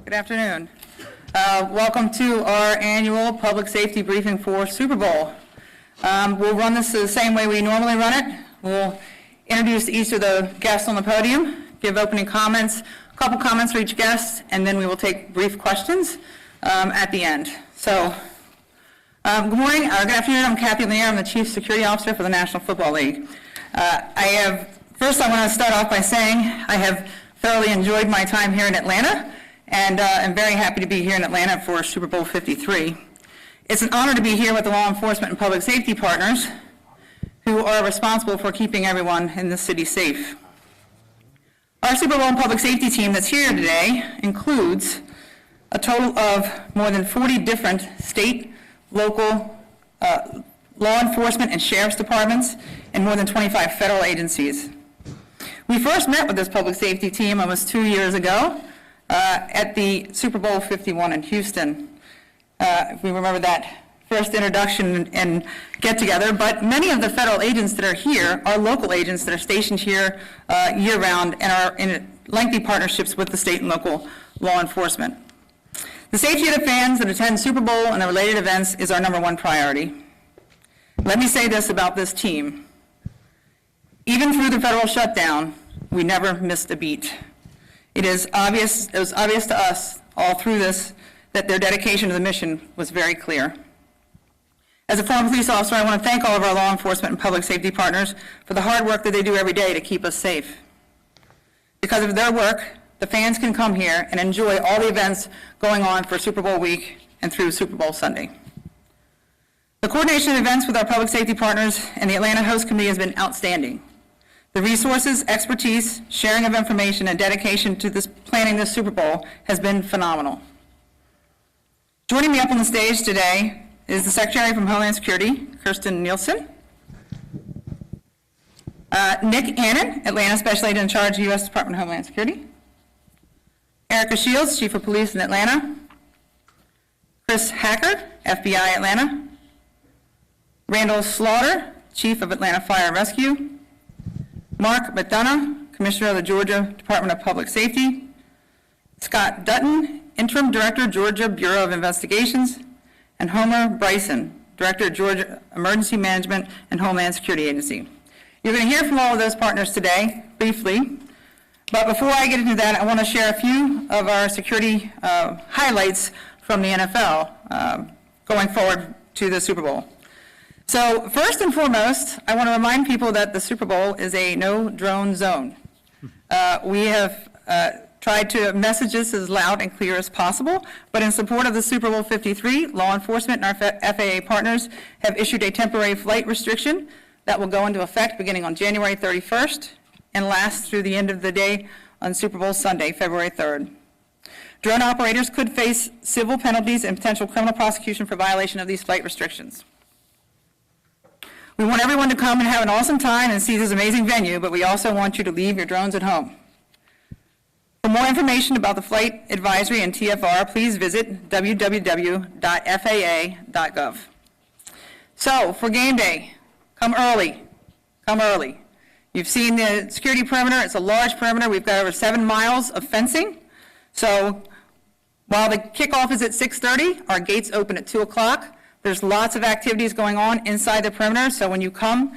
Good afternoon. Welcome to our annual public safety briefing for Super Bowl. We'll run this the same way we normally run it. We'll introduce each of the guests on the podium, give opening comments, a couple comments for each guest, and then we will take brief questions at the end. So, good morning, good afternoon. I'm Kathy Lanier. I'm the Chief Security Officer for the National Football League. First I want to start off by saying I have thoroughly enjoyed my time here in Atlanta, and I'm very happy to be here in Atlanta for Super Bowl 53. It's an honor to be here with the law enforcement and public safety partners who are responsible for keeping everyone in the city safe. Our Super Bowl and public safety team that's here today includes a total of more than 40 different state, local, law enforcement and sheriff's departments, and more than 25 federal agencies. We first met with this public safety team almost 2 years ago at the Super Bowl 51 in Houston. If we remember that first introduction and get together, but many of the federal agents that are here are local agents that are stationed here year round and are in lengthy partnerships with the state and local law enforcement. The safety of the fans that attend Super Bowl and the related events is our #1 priority. Let me say this about this team. Even through the federal shutdown, we never missed a beat. It was obvious to us all through this that their dedication to the mission was very clear. As a former police officer, I want to thank all of our law enforcement and public safety partners for the hard work that they do every day to keep us safe. Because of their work, the fans can come here and enjoy all the events going on for Super Bowl week and through Super Bowl Sunday. The coordination of events with our public safety partners and the Atlanta Host Committee has been outstanding. The resources, expertise, sharing of information, and dedication to planning this Super Bowl has been phenomenal. Joining me up on the stage today is the Secretary from Homeland Security, Nielsen, Nick Annan, Atlanta Special Agent in Charge, U.S. Department of Homeland Security, Erica Shields, Chief of Police in Atlanta, Chris Hacker, FBI Atlanta, Randall Slaughter, Chief of Atlanta Fire and Rescue, Mark McDonough, Commissioner of the Georgia Department of Public Safety, Scott Dutton, Interim Director, Georgia Bureau of Investigations, and Homer Bryson, Director of Georgia Emergency Management and Homeland Security Agency. You're going to hear from all of those partners today, briefly, but before I get into that, I want to share a few of our security highlights from the NFL going forward to the Super Bowl. So first and foremost, I want to remind people that the Super Bowl is a no-drone zone. We have tried to message this as loud and clear as possible, but in support of the Super Bowl 53, law enforcement and our FAA partners have issued a temporary flight restriction that will go into effect beginning on January 31st and last through the end of the day on Super Bowl Sunday, February 3rd. Drone operators could face civil penalties and potential criminal prosecution for violation of these flight restrictions. We want everyone to come and have an awesome time and see this amazing venue, but we also want you to leave your drones at home. For more information about the flight advisory and TFR, please visit www.faa.gov. So, for game day, come early. Come early. You've seen the security perimeter. It's a large perimeter. We've got over 7 miles of fencing. So, while the kickoff is at 6:30, our gates open at 2 o'clock. There's lots of activities going on inside the perimeter, so when you come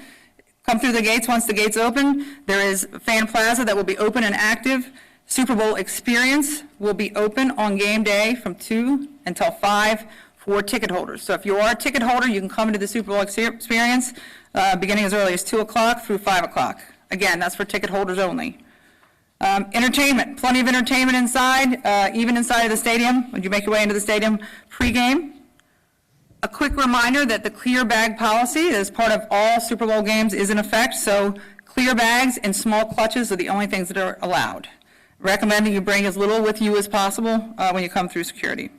through the gates, once the gates open, there is Fan Plaza that will be open and active. Super Bowl Experience will be open on game day from 2 until 5 for ticket holders. So if you are a ticket holder, you can come into the Super Bowl Experience beginning as early as 2 o'clock through 5 o'clock. Again, that's for ticket holders only. Entertainment, plenty of entertainment inside, even inside of the stadium. When you make your way into the stadium pregame. A quick reminder that the clear bag policy as part of all Super Bowl games is in effect, so clear bags and small clutches are the only things that are allowed. Recommending you bring as little with you as possible when you come through security.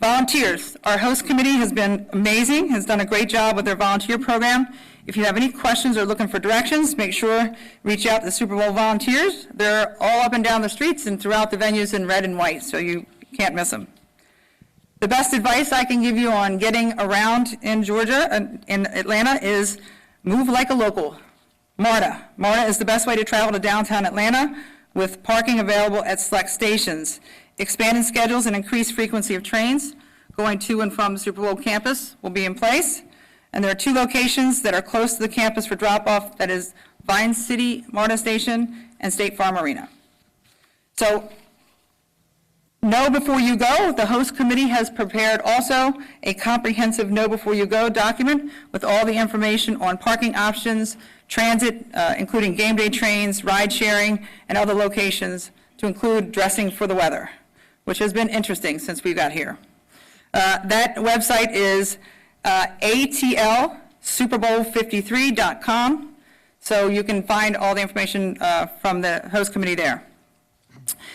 Volunteers. Our host committee has been amazing, has done a great job with their volunteer program. If you have any questions or looking for directions, make sure reach out to the Super Bowl volunteers. They're all up and down the streets and throughout the venues in red and white, so you can't miss them. The best advice I can give you on getting around in Georgia and in Atlanta is move like a local. MARTA. MARTA is the best way to travel to downtown Atlanta with parking available at select stations. Expanded schedules and increased frequency of trains going to and from the Super Bowl campus will be in place. And there are 2 locations that are close to the campus for drop-off, that is Vine City MARTA Station and State Farm Arena. So, know before you go, the host committee has prepared also a comprehensive know before you go document with all the information on parking options, transit, including game day trains, ride sharing, and other locations, to include dressing for the weather, which has been interesting since we got here. That website is atlsuperbowl53.com, so you can find all the information from the host committee there.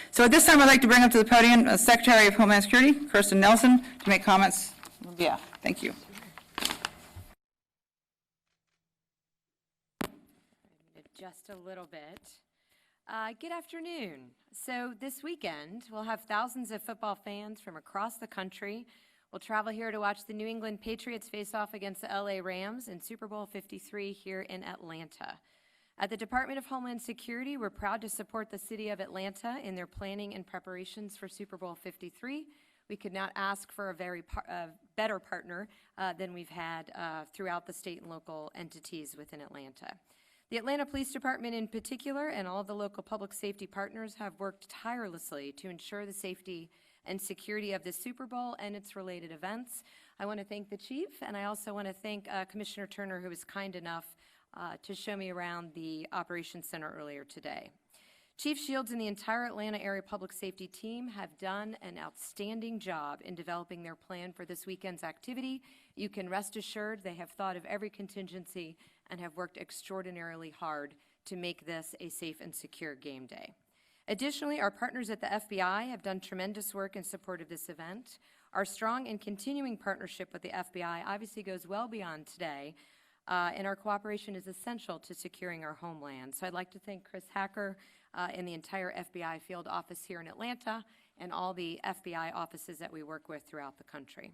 So at this time, I'd like to bring up to the podium Secretary of Homeland Security, Nielsen, to make comments. Yeah, thank you. Just a little bit. Good afternoon. So this weekend, we'll have thousands of football fans from across the country. We'll travel here to watch the New England Patriots face off against the LA Rams in Super Bowl 53 here in Atlanta. At the Department of Homeland Security, we're proud to support the city of Atlanta in their planning and preparations for Super Bowl 53. We could not ask for a better partner than we've had throughout the state and local entities within Atlanta. The Atlanta Police Department in particular and all of the local public safety partners have worked tirelessly to ensure the safety and security of the Super Bowl and its related events. I want to thank the chief, and I also want to thank Commissioner Turner, who was kind enough to show me around the Operations Center earlier today. Chief Shields and the entire Atlanta area public safety team have done an outstanding job in developing their plan for this weekend's activity. You can rest assured they have thought of every contingency and have worked extraordinarily hard to make this a safe and secure game day. Additionally, our partners at the FBI have done tremendous work in support of this event. Our strong and continuing partnership with the FBI obviously goes well beyond today, and our cooperation is essential to securing our homeland. So I'd like to thank Chris Hacker and the entire FBI field office here in Atlanta and all the FBI offices that we work with throughout the country.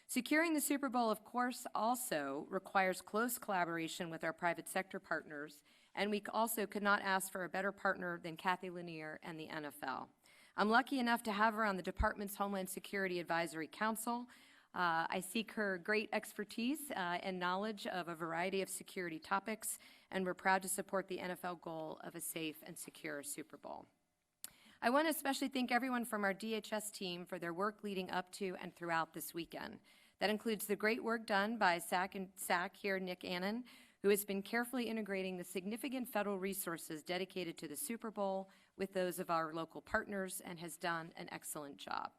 Securing the Super Bowl, of course, also requires close collaboration with our private sector partners, and we also could not ask for a better partner than Kathy Lanier and the NFL. I'm lucky enough to have her on the department's Homeland Security Advisory Council. I seek her great expertise and knowledge of a variety of security topics, and we're proud to support the NFL goal of a safe and secure Super Bowl. I want to especially thank everyone from our DHS team for their work leading up to and throughout this weekend. That includes the great work done by SAC here, Nick Annan, who has been carefully integrating the significant federal resources dedicated to the Super Bowl with those of our local partners and has done an excellent job.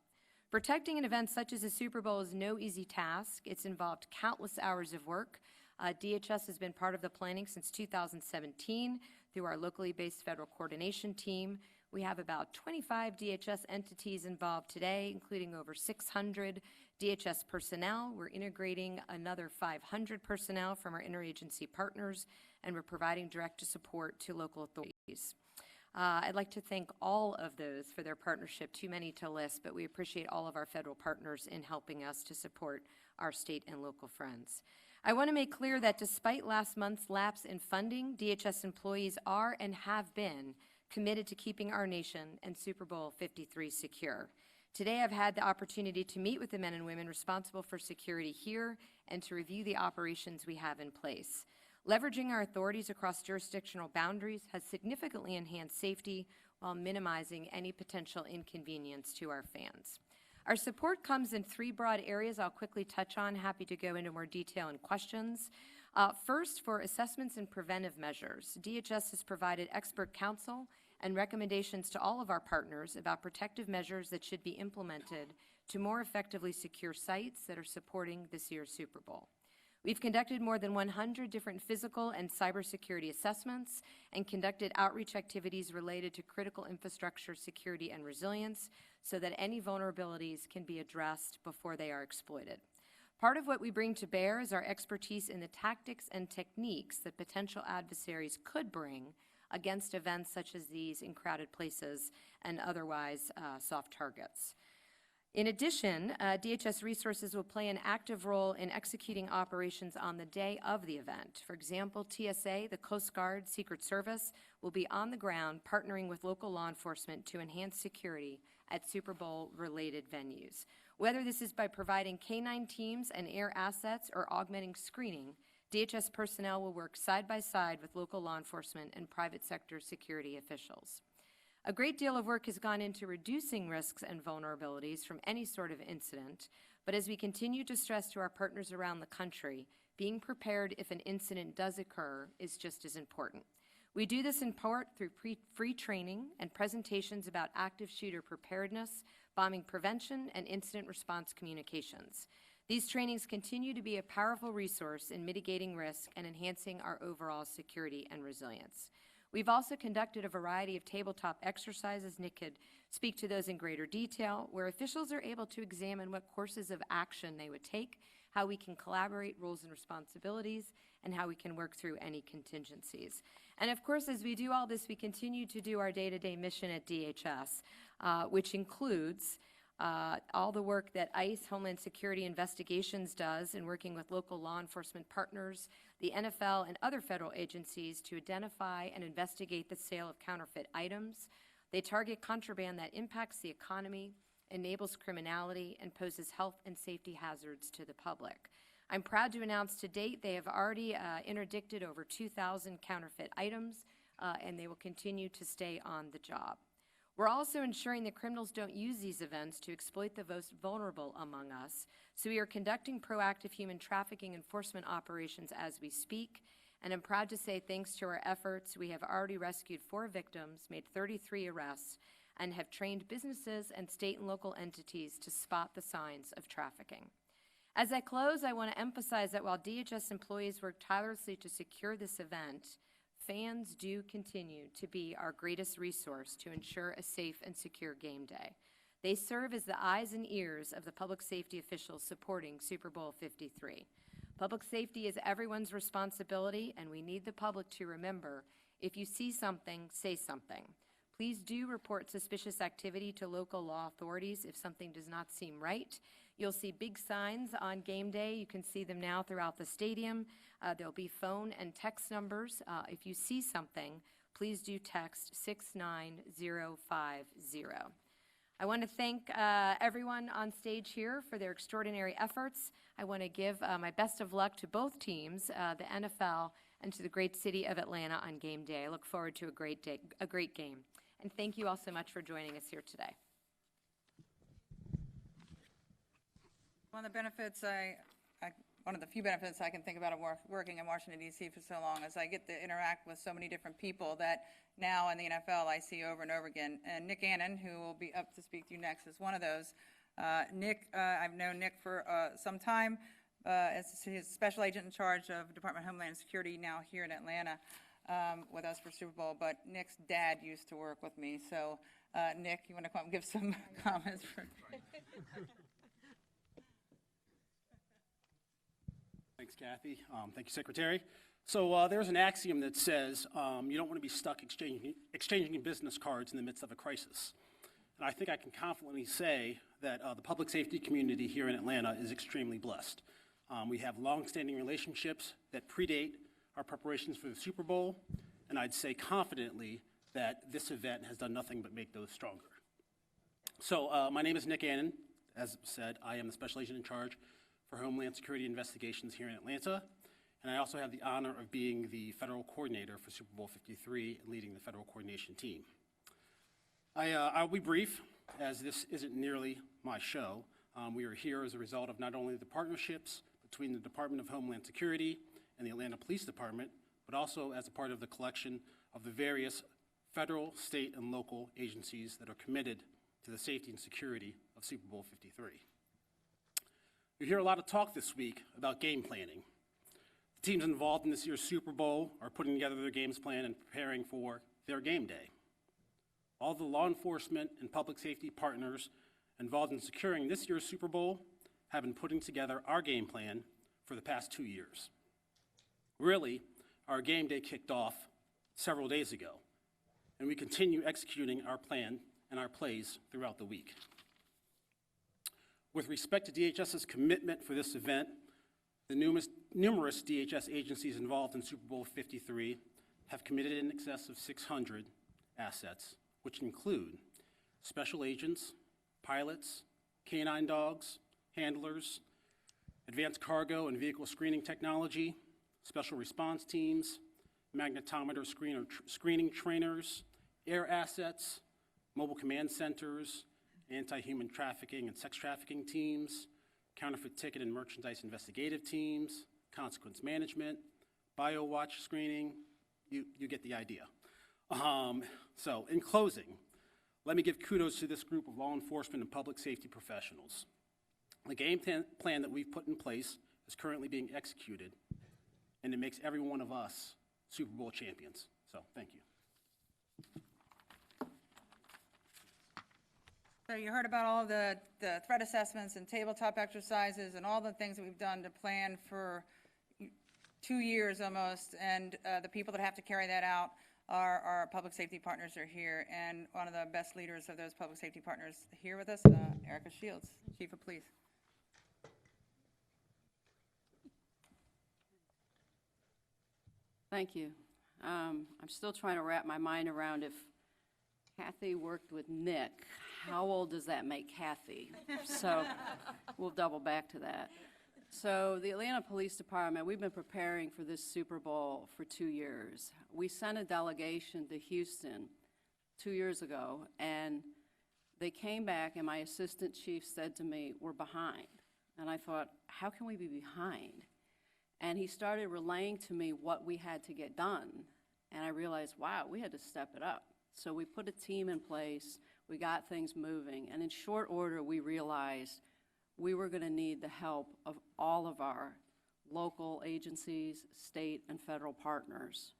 Protecting an event such as the Super Bowl is no easy task. It's involved countless hours of work. DHS has been part of the planning since 2017 through our locally based federal coordination team. We have about 25 DHS entities involved today, including over 600 DHS personnel. We're integrating another 500 personnel from our interagency partners, and we're providing direct support to local authorities. I'd like to thank all of those for their partnership. Too many to list, but we appreciate all of our federal partners in helping us to support our state and local friends. I want to make clear that despite last month's lapse in funding, DHS employees are and have been committed to keeping our nation and Super Bowl 53 secure. Today I've had the opportunity to meet with the men and women responsible for security here and to review the operations we have in place. Leveraging our authorities across jurisdictional boundaries has significantly enhanced safety while minimizing any potential inconvenience to our fans. Our support comes in 3 broad areas I'll quickly touch on. Happy to go into more detail and questions. First, for assessments and preventive measures, DHS has provided expert counsel and recommendations to all of our partners about protective measures that should be implemented to more effectively secure sites that are supporting this year's Super Bowl. We've conducted more than 100 different physical and cybersecurity assessments and conducted outreach activities related to critical infrastructure security and resilience so that any vulnerabilities can be addressed before they are exploited. Part of what we bring to bear is our expertise in the tactics and techniques that potential adversaries could bring against events such as these in crowded places and otherwise soft targets. In addition, DHS resources will play an active role in executing operations on the day of the event. For example, TSA, the Coast Guard, Secret Service will be on the ground partnering with local law enforcement to enhance security at Super Bowl-related venues. Whether this is by providing K-9 teams and air assets or augmenting screening, DHS personnel will work side by side with local law enforcement and private sector security officials. A great deal of work has gone into reducing risks and vulnerabilities from any sort of incident, but as we continue to stress to our partners around the country, being prepared if an incident does occur is just as important. We do this in part through free training and presentations about active shooter preparedness, bombing prevention, and incident response communications. These trainings continue to be a powerful resource in mitigating risk and enhancing our overall security and resilience. We've also conducted a variety of tabletop exercises. Nick could speak to those in greater detail, where officials are able to examine what courses of action they would take, how we can collaborate roles and responsibilities, and how we can work through any contingencies. And of course, as we do all this, we continue to do our day-to-day mission at DHS, which includes all the work that ICE, Homeland Security Investigations does in working with local law enforcement partners, the NFL, and other federal agencies to identify and investigate the sale of counterfeit items. They target contraband that impacts the economy, enables criminality, and poses health and safety hazards to the public. I'm proud to announce to date they have already interdicted over 2,000 counterfeit items, and they will continue to stay on the job. We're also ensuring that criminals don't use these events to exploit the most vulnerable among us, so we are conducting proactive human trafficking enforcement operations as we speak, and I'm proud to say thanks to our efforts, we have already rescued 4 victims, made 33 arrests, and have trained businesses and state and local entities to spot the signs of trafficking. As I close, I want to emphasize that while DHS employees work tirelessly to secure this event, fans do continue to be our greatest resource to ensure a safe and secure game day. They serve as the eyes and ears of the public safety officials supporting Super Bowl 53. Public safety is everyone's responsibility, and we need the public to remember, if you see something, say something. Please do report suspicious activity to local law authorities if something does not seem right. You'll see big signs on game day. You can see them now throughout the stadium. There'll be phone and text numbers. If you see something, please do text 69050. I want to thank everyone on stage here for their extraordinary efforts. I want to give my best of luck to both teams, the NFL and to the great city of Atlanta on game day. I look forward to a great day, a great game. And thank you all so much for joining us here today. One of the benefits one of the few benefits I can think about of working in Washington, D.C. for so long is I get to interact with so many different people that now in the NFL I see over and over again. And Nick Annan, who will be up to speak to you next, is one of those. Nick, I've known Nick for some time as his special agent in charge of Department of Homeland Security now here in Atlanta with us for Super Bowl. But Nick's dad used to work with me. So, Nick, you want to come give some comments? Thanks, Kathy. Thank you, Secretary. So there's an axiom that says you don't want to be stuck exchanging business cards in the midst of a crisis. And I think I can confidently say that the public safety community here in Atlanta is extremely blessed. We have long-standing relationships that predate our preparations for the Super Bowl, and I'd say confidently that this event has done nothing but make those stronger. So my name is Nick Annan. As said, I am the special agent in charge for Homeland Security Investigations here in Atlanta, and I also have the honor of being the federal coordinator for Super Bowl 53 and leading the federal coordination team. I'll be brief, as this isn't nearly my show. We are here as a result of not only the partnerships between the Department of Homeland Security and the Atlanta Police Department, but also as a part of the collection of the various federal, state, and local agencies that are committed to the safety and security of Super Bowl 53. We hear a lot of talk this week about game planning. The teams involved in this year's Super Bowl are putting together their games plan and preparing for their game day. All the law enforcement and public safety partners involved in securing this year's Super Bowl have been putting together our game plan for the past 2 years. Really, our game day kicked off several days ago, and we continue executing our plan and our plays throughout the week. With respect to DHS's commitment for this event, the numerous DHS agencies involved in Super Bowl 53 have committed in excess of 600 assets, which include special agents, pilots, canine dogs, handlers, advanced cargo and vehicle screening technology, special response teams, magnetometer screening trainers, air assets, mobile command centers, anti-human trafficking and sex trafficking teams, counterfeit ticket and merchandise investigative teams, consequence management, bio-watch screening. You get the idea. So in closing, let me give kudos to this group of law enforcement and public safety professionals. The game plan that we've put in place is currently being executed, and it makes every one of us Super Bowl champions. So thank you. So you heard about all of the threat assessments and tabletop exercises and all the things that we've done to plan for 2 years almost, and the people that have to carry that out are our public safety partners are here, and one of the best leaders of those public safety partners here with us, Erica Shields, Chief of Police. Thank you. I'm still trying to wrap my mind around if Kathy worked with Nick, how old does that make Kathy? So we'll double back to that. So the Atlanta Police Department, we've been preparing for this Super Bowl for 2 years. We sent a delegation to Houston 2 years ago, and they came back, and my assistant chief said to me, "We're behind." And I thought, how can we be behind? And he started relaying to me what we had to get done. And I realized, wow, we had to step it up. So we put a team in place, we got things moving, and in short order, we realized we were gonna need the help of all of our local agencies, state and federal partners.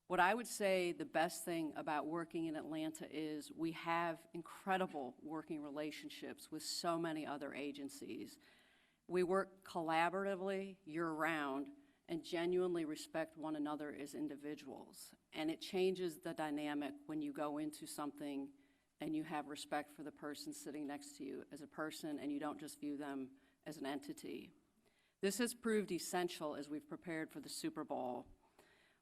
What I would say the best thing about working in Atlanta is we have incredible working relationships with so many other agencies. We work collaboratively year-round and genuinely respect one another as individuals. And it changes the dynamic when you go into something and you have respect for the person sitting next to you as a person, and you don't just view them as an entity. This has proved essential as we've prepared for the Super Bowl.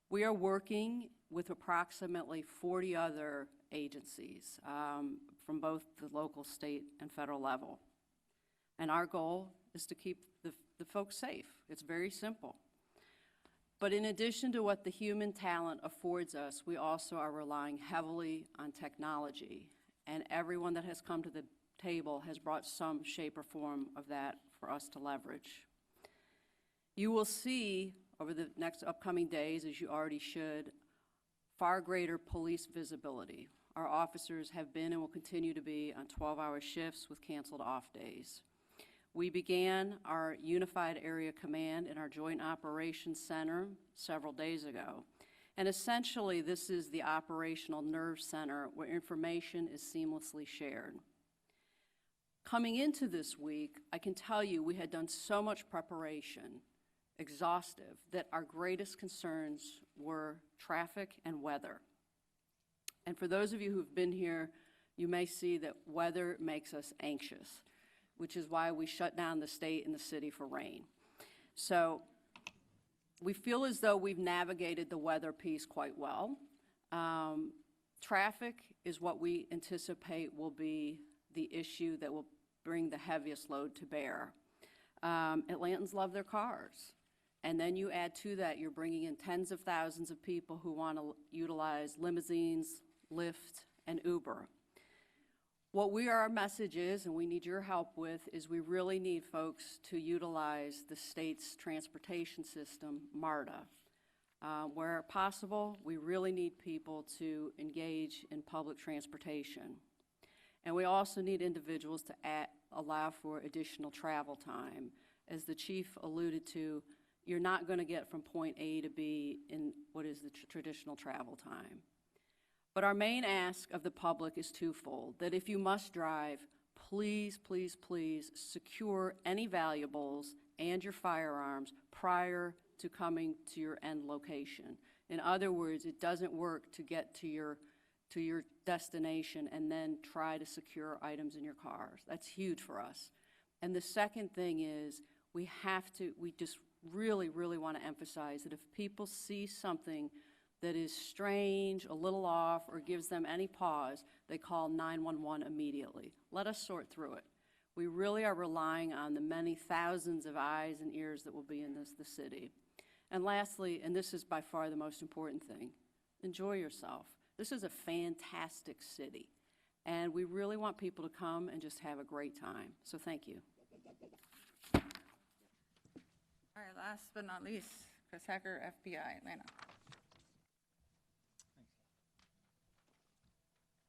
We are working with approximately 40 other agencies from both the local, state, and federal level. And our goal is to keep the folks safe. It's very simple. But in addition to what the human talent affords us, we also are relying heavily on technology. And everyone that has come to the table has brought some shape or form of that for us to leverage. You will see over the next upcoming days, as you already should, far greater police visibility. Our officers have been and will continue to be on 12-hour shifts with canceled off days. We began our Unified Area Command in our Joint Operations Center several days ago. And essentially, this is the operational nerve center where information is seamlessly shared. Coming into this week, I can tell you we had done so much preparation, exhaustive, that our greatest concerns were traffic and weather. And for those of you who've been here, you may see that weather makes us anxious, which is why we shut down the state and the city for rain. So we feel as though we've navigated the weather piece quite well. Traffic is what we anticipate will be the issue that will bring the heaviest load to bear. Atlantans love their cars. And then you add to that, you're bringing in tens of thousands of people who want to utilize limousines, Lyft, and Uber. What our message is, and we need your help with, is we really need folks to utilize the state's transportation system, MARTA. Where possible, we really need people to engage in public transportation. And we also need individuals to allow for additional travel time. As the chief alluded to, you're not going to get from point A to B in what is the traditional travel time. But our main ask of the public is twofold, that if you must drive, please, please, please secure any valuables and your firearms prior to coming to your end location. In other words, it doesn't work to get to your destination and then try to secure items in your cars. That's huge for us. And the second thing is we just really, really want to emphasize that if people see something that is strange, a little off, or gives them any pause, they call 911 immediately. Let us sort through it. We really are relying on the many thousands of eyes and ears that will be in the city. And lastly, and this is by far the most important thing, enjoy yourself. This is a fantastic city, and we really want people to come and just have a great time. So thank you. All right, last but not least, Chris Hacker, FBI, Atlanta.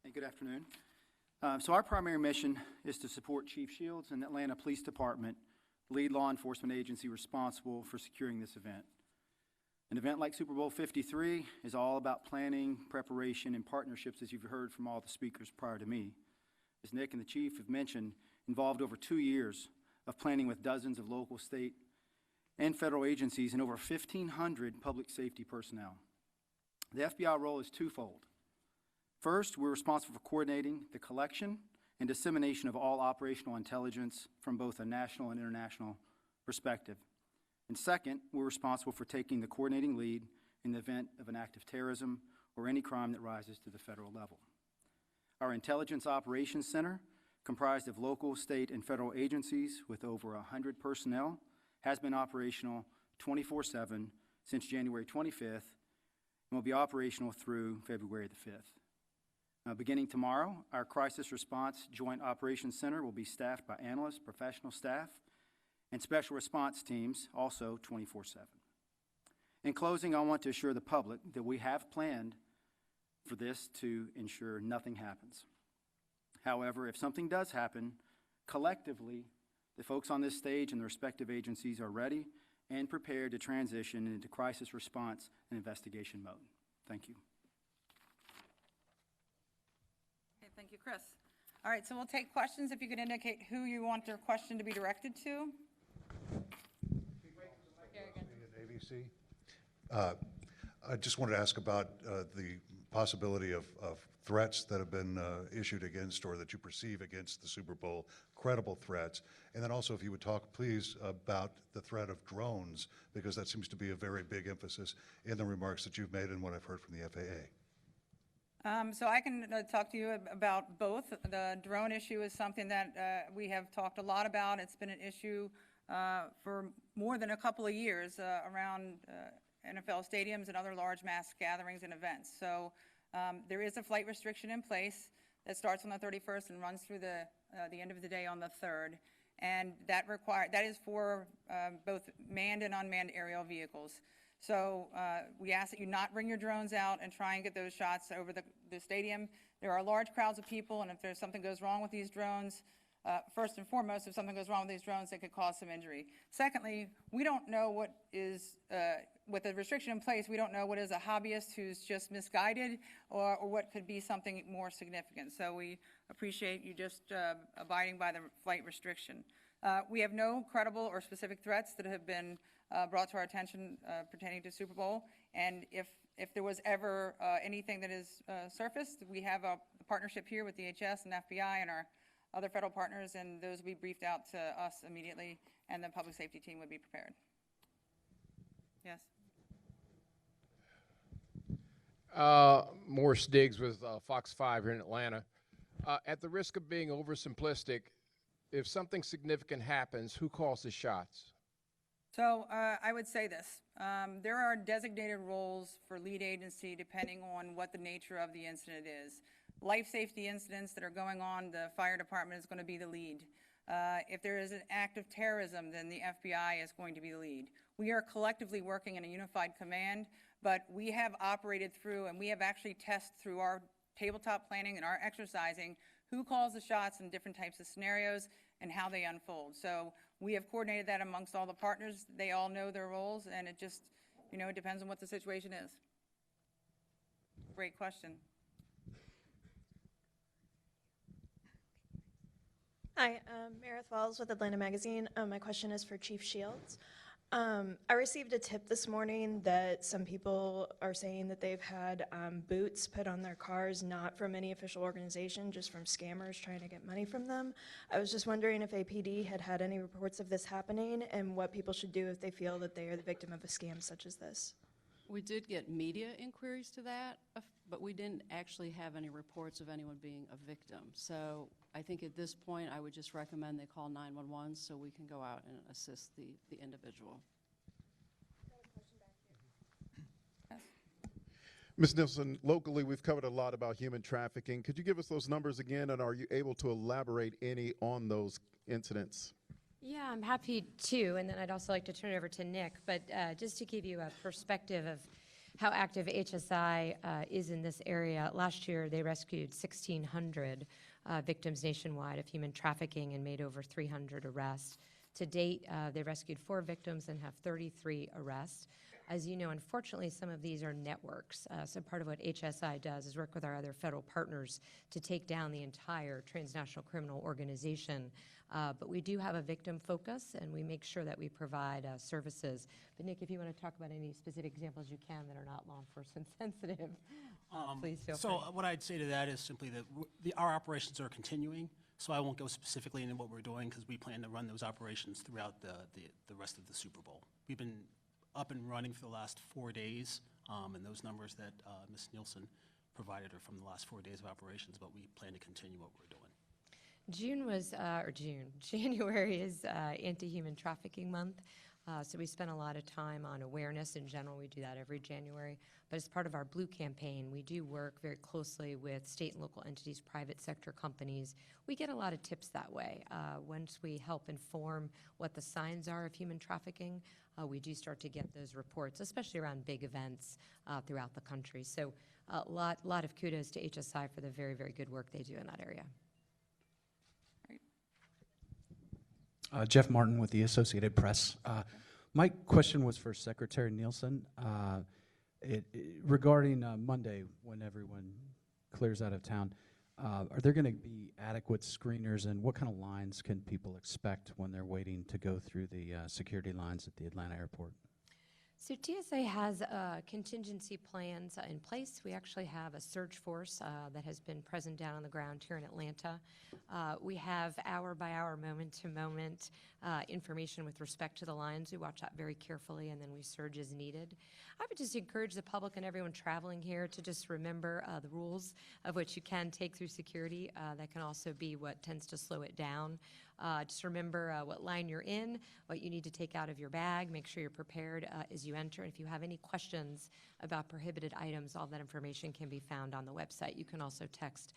Hey, good afternoon. So our primary mission is to support Chief Shields and the Atlanta Police Department, the lead law enforcement agency responsible for securing this event. An event like Super Bowl 53 is all about planning, preparation, and partnerships, as you've heard from all the speakers prior to me. As Nick and the Chief have mentioned, involved over 2 years of planning with dozens of local, state, and federal agencies and over 1,500 public safety personnel. The FBI role is twofold. First, we're responsible for coordinating the collection and dissemination of all operational intelligence from both a national and international perspective. And second, we're responsible for taking the coordinating lead in the event of an act of terrorism or any crime that rises to the federal level. Our Intelligence Operations Center, comprised of local, state, and federal agencies with over 100 personnel, has been operational 24/7 since January 25th and will be operational through February the 5th. Beginning tomorrow, our Crisis Response Joint Operations Center will be staffed by analysts, professional staff, and special response teams, also 24/7. In closing, I want to assure the public that we have planned for this to ensure nothing happens. However, if something does happen, collectively, the folks on this stage and the respective agencies are ready and prepared to transition into crisis response and investigation mode. Thank you. Okay, thank you, Chris. All right, so we'll take questions. If you could indicate who you want your question to be directed to. ABC. I just wanted to ask about the possibility of threats that have been issued against or that you perceive against the Super Bowl, credible threats. And then also if you would talk, please, about the threat of drones, because that seems to be a very big emphasis in the remarks that you've made and what I've heard from the FAA. So I can talk to you about both. The drone issue is something that we have talked a lot about. It's been an issue for more than a couple of years around NFL stadiums and other large mass gatherings and events. So there is a flight restriction in place that starts on the 31st and runs through the end of the day on the 3rd. And that is for both manned and unmanned aerial vehicles. So we ask that you not bring your drones out and try and get those shots over the stadium. There are large crowds of people, and if something goes wrong with these drones, first and foremost, if something goes wrong with these drones, it could cause some injury. Secondly, we don't know what is, with the restriction in place, we don't know what is a hobbyist who's just misguided or what could be something more significant. So we appreciate you just abiding by the flight restriction. We have no credible or specific threats that have been brought to our attention pertaining to Super Bowl. And if there was ever anything that is surfaced, we have a partnership here with DHS and FBI and our other federal partners, and those will be briefed out to us immediately, and the public safety team would be prepared. Yes? Morris Diggs with Fox 5 here in Atlanta. At the risk of being oversimplistic, if something significant happens, who calls the shots? So I would say this. There are designated roles for lead agency depending on what the nature of the incident is. Life safety incidents that are going on, the fire department is going to be the lead. If there is an act of terrorism, then the FBI is going to be the lead. We are collectively working in a unified command, but we have operated through and we have actually tested through our tabletop planning and our exercising who calls the shots in different types of scenarios and how they unfold. So we have coordinated that amongst all the partners. They all know their roles, and it just, it depends on what the situation is. Great question. Hi, Meredith Wells with Atlanta Magazine. My question is for Chief Shields. I received a tip this morning that some people are saying that they've had boots put on their cars, not from any official organization, just from scammers trying to get money from them. I was just wondering if APD had had any reports of this happening and what people should do if they feel that they are the victim of a scam such as this. We did get media inquiries to that, but we didn't actually have any reports of anyone being a victim. So I think at this point, I would just recommend they call 911 so we can go out and assist the individual. Ms. Nielsen, locally, we've covered a lot about human trafficking. Could you give us those numbers again, and are you able to elaborate any on those incidents? Yeah, I'm happy to, and then I'd also like to turn it over to Nick, but just to give you a perspective of how active HSI is in this area, last year they rescued 1,600 victims nationwide of human trafficking and made over 300 arrests. To date, they rescued 4 victims and have 33 arrests. As you know, unfortunately, some of these are networks. So part of what HSI does is work with our other federal partners to take down the entire transnational criminal organization. But we do have a victim focus, and we make sure that we provide services. But Nick, if you want to talk about any specific examples you can that are not law enforcement sensitive, please feel free. So what I'd say to that is simply that our operations are continuing. So I won't go specifically into what we're doing because we plan to run those operations throughout the rest of the Super Bowl. We've been up and running for the last 4 days, and those numbers that Ms. Nielsen provided are from the last 4 days of operations, but we plan to continue what we're doing. January is Anti-Human Trafficking Month. So we spent a lot of time on awareness in general. We do that every January. But as part of our Blue campaign, we do work very closely with state and local entities, private sector companies. We get a lot of tips that way. Once we help inform what the signs are of human trafficking, we do start to get those reports, especially around big events throughout the country. So a lot of kudos to HSI for the very, very good work they do in that area. Jeff Martin with the Associated Press. My question was for Secretary Nielsen. Regarding Monday, when everyone clears out of town, are there going to be adequate screeners, and what kind of lines can people expect when they're waiting to go through the security lines at the Atlanta airport? So TSA has contingency plans in place. We actually have a surge force that has been present down on the ground here in Atlanta. We have hour-by-hour, moment-to-moment information with respect to the lines. We watch that very carefully, and then we surge as needed. I would just encourage the public and everyone traveling here to just remember the rules of what you can take through security. That can also be what tends to slow it down. Just remember what line you're in, what you need to take out of your bag. Make sure you're prepared as you enter. And if you have any questions about prohibited items, all that information can be found on the website. You can also text